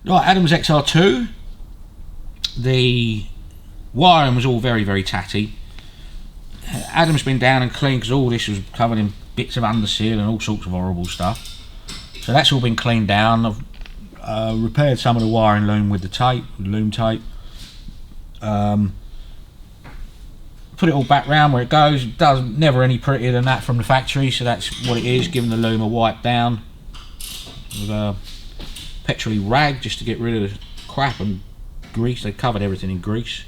Right, Adams XR2. The wiring was all very, very tatty. Adam's been down and cleaned because all this was covered in bits of underseal and all sorts of horrible stuff. So that's all been cleaned down. I've repaired some of the wiring loom with the tape, with loom tape. Put it all back round where it goes. It does never any prettier than that from the factory, so that's what it is. Giving the loom a wipe down with a petrol rag just to get rid of the crap and grease. They covered everything in grease.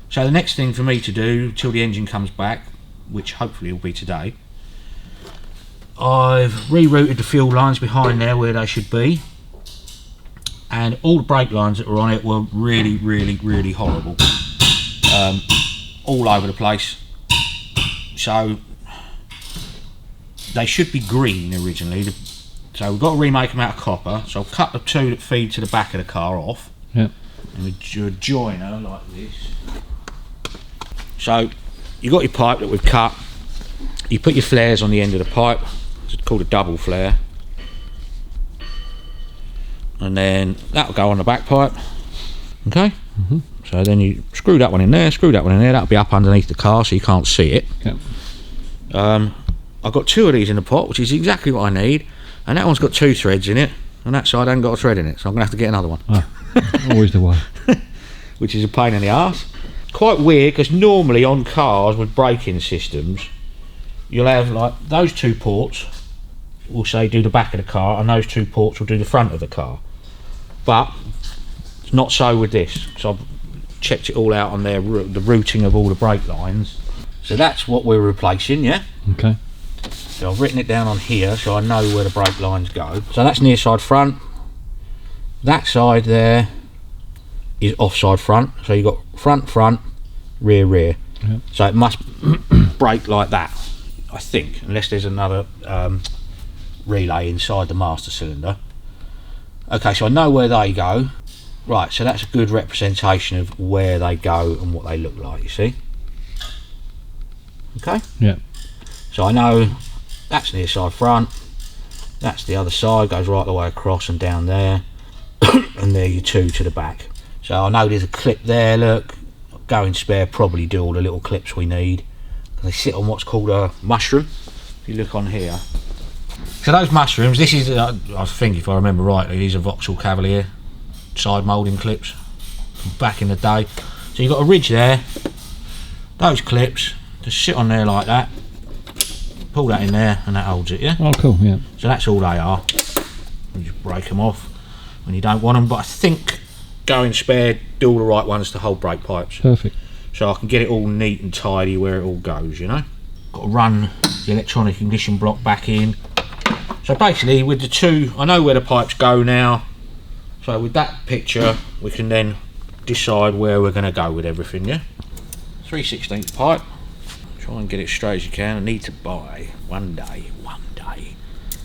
So the next thing for me to do till the engine comes back, which hopefully will be today, I've rerouted the fuel lines behind there where they should be, and all the brake lines that were on it were really, really, really horrible. All over the place. So they should be green originally. So we've got to remake them out of copper. So I've cut the two that feed to the back of the car off. Yep. And we do a joiner like this. So you've got your pipe that we've cut. You put your flares on the end of the pipe. It's called a double flare. And then that'll go on the back pipe. Okay? Mm-hmm. So then you screw that one in there, screw that one in there. That'll be up underneath the car so you can't see it. Yep. I've got two of these in the pot, which is exactly what I need. And that one's got two threads in it. And that side hasn't got a thread in it. So I'm going to have to get another one. Oh, always the way. Which is a pain in the arse. Quite weird, because normally on cars with braking systems, you'll have like those two ports will say do the back of the car, and those two ports will do the front of the car. But it's not so with this. So I've checked it all out on there, the routing of all the brake lines. So that's what we're replacing, yeah? Okay. So I've written it down on here so I know where the brake lines go. So that's near side front. That side there is offside front. So you've got front, rear. Yep. So it must brake like that, I think, unless there's another relay inside the master cylinder. Okay, so I know where they go. Right, so that's a good representation of where they go and what they look like, you see? Okay? Yeah. So I know that's near side front, that's the other side, goes right the way across and down there, and there you two to the back. So I know there's a clip there, look, going spare probably do all the little clips we need. They sit on what's called a mushroom, if you look on here. So those mushrooms, this is, I think if I remember rightly, these are Vauxhall Cavalier side moulding clips from back in the day. So you've got a ridge there, those clips just sit on there like that, pull that in there and that holds it, yeah? Oh, cool, yeah. So that's all they are. You just break them off when you don't want them, but I think going spare do all the right ones to hold brake pipes. Perfect. So I can get it all neat and tidy where it all goes, you know? Got to run the electronic ignition block back in. So basically with the two, I know where the pipes go now. So with that picture, we can then decide where we're going to go with everything, yeah? 3/16 pipe. Try and get it straight as you can. I need to buy one day,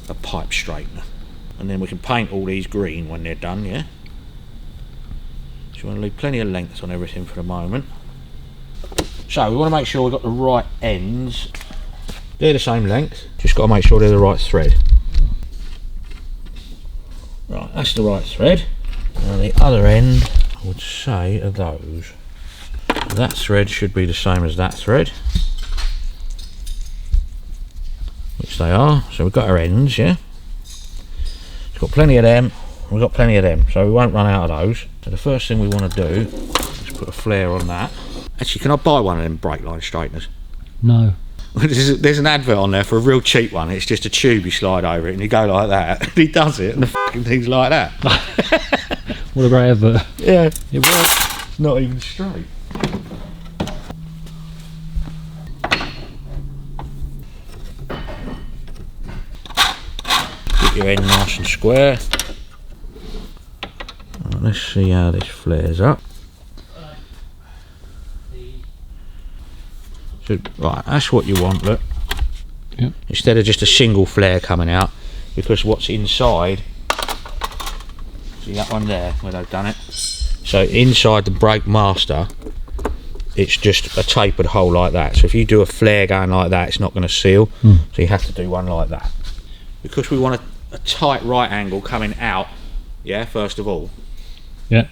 a pipe straightener. And then we can paint all these green when they're done, yeah? So you want to leave plenty of length on everything for the moment. So we want to make sure we've got the right ends. They're the same length, just got to make sure they're the right thread. Right, that's the right thread. And the other end, I would say, are those. That thread should be the same as that thread, which they are. So we've got our ends, yeah? We've got plenty of them, we've got plenty of them, so we won't run out of those. So the first thing we want to do is put a flare on that. Actually, can I buy one of them brake line straighteners? No. There's an advert on there for a real cheap one. It's just a tube you slide over it and you go like that. And he does it and the fucking thing's like that. What a great advert. Yeah. It works. It's not even straight. Get your end nice and square. Right, let's see how this flares up. So, right, that's what you want, look. Yep. Instead of just a single flare coming out, because what's inside, see that one there where they've done it? So inside the brake master, it's just a tapered hole like that. So if you do a flare going like that, it's not going to seal. So you have to do one like that. Because we want a tight right angle coming out yeah, first of all. Yeah.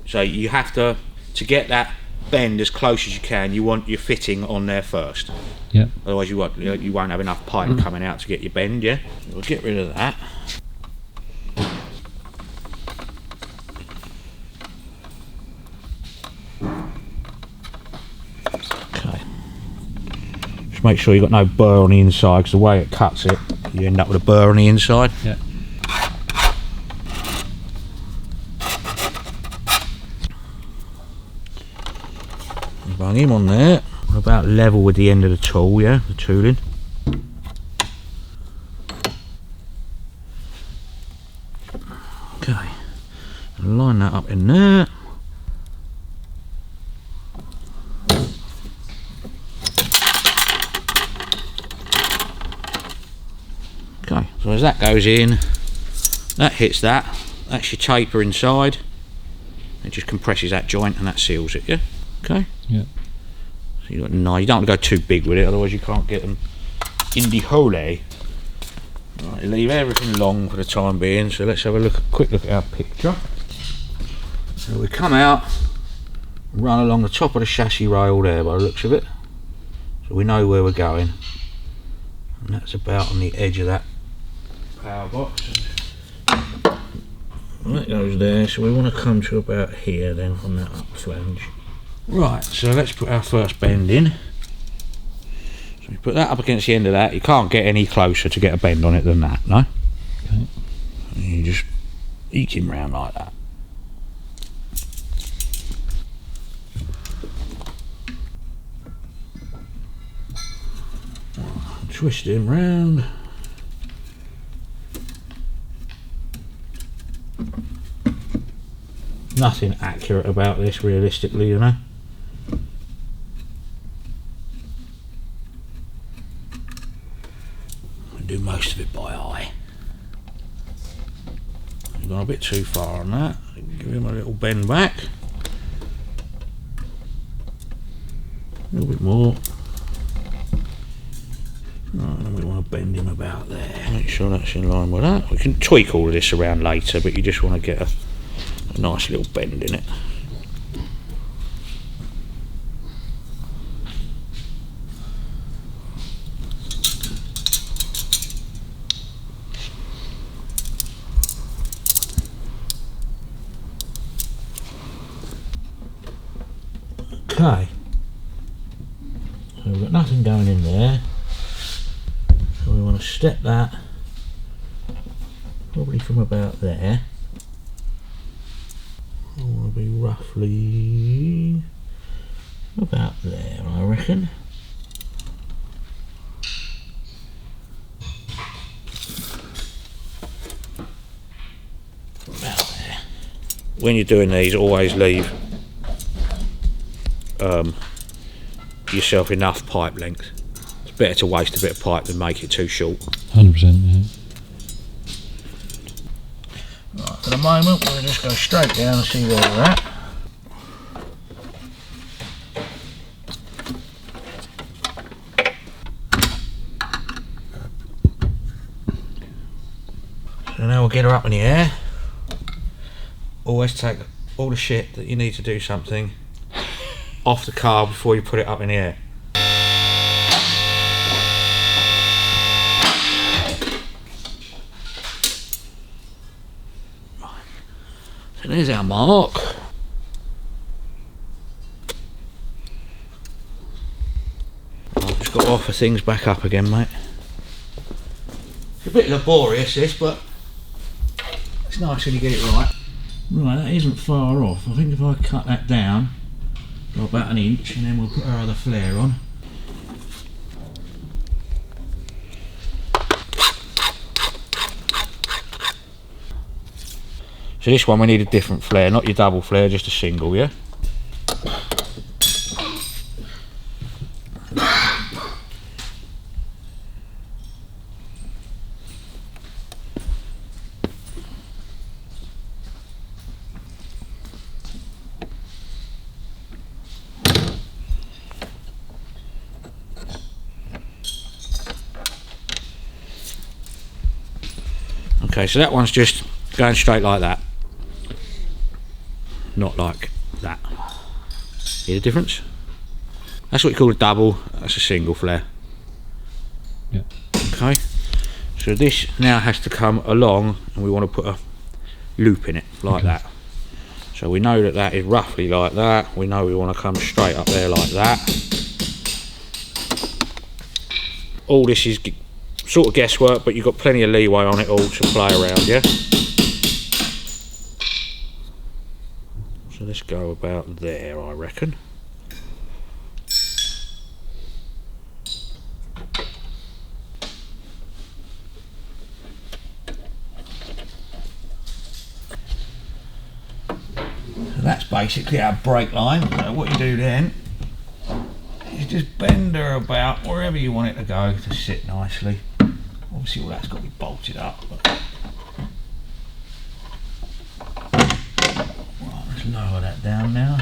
So you have to get that bend as close as you can, you want your fitting on there first. Yeah. Otherwise you won't have enough pipe coming out to get your bend, yeah? We'll get rid of that. Okay. Just make sure you've got no burr on the inside, because the way it cuts it, you end up with a burr on the inside. Yeah. Bung him on there. We're about level with the end of the tool, yeah, the tooling. Okay, line that up in there. Okay, so as that goes in, that hits that. That's your taper inside. It just compresses that joint and that seals it, yeah? Okay. Yeah. So you don't want to go too big with it, otherwise you can't get them in the hole. Right, leave everything long for the time being. So let's have a quick look at our picture. So we come out, run along the top of the chassis rail there by the looks of it. So we know where we're going. And that's about on the edge of that power box. And that goes there, so we want to come to about here then on that up flange. Right, so let's put our first bend in. So we put that up against the end of that. You can't get any closer to get a bend on it than that, no? Okay. And you just eke him round like that. Twist him round. Nothing accurate about this realistically, you know. Do most of it by eye. I've gone a bit too far on that. Give him a little bend back. A little bit more. Right, and we want to bend him about there. Make sure that's in line with that. We can tweak all of this around later, but you just want to get a nice little bend in it. Okay, so we've got nothing going in there, so we want to step that probably from about there. I want to be roughly about there, I reckon. About there. When you're doing these, always leave yourself enough pipe length. It's better to waste a bit of pipe than make it too short. 100%, yeah. Right, for the moment we'll just go straight down and see where we're at. So now we'll get her up in the air. Always take all the shit that you need to do something off the car before you put it up in the air. Right. So there's our mark. I've just got to offer things back up again, mate. It's a bit laborious this, but it's nice when you get it right. Right, that isn't far off. I think if I cut that down about an inch, and then we'll put our other flare on. So this one we need a different flare, not your double flare, just a single, yeah? Okay, so that one's just going straight like that, not like that. See the difference? That's what you call a double, that's a single flare. Yeah. Okay, so this now has to come along, and we want to put a loop in it like that. So we know that that is roughly like that. We know we want to come straight up there like that. All this is sort of guesswork, but you've got plenty of leeway on it all to play around, yeah? So let's go about there, I reckon. So that's basically our brake line. So what you do then is just bend her about wherever you want it to go to sit nicely. Obviously all that's got to be bolted up. But... right, let's lower that down now.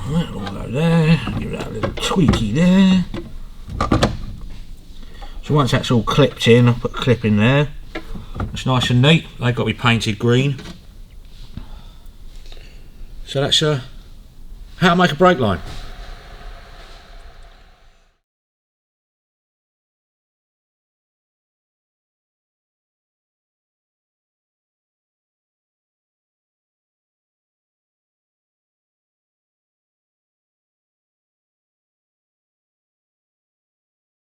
That'll go there, give that a little tweaky there. So once that's all clipped in, I'll put a clip in there. It's nice and neat. They've got to be painted green. So that's how to make a brake line.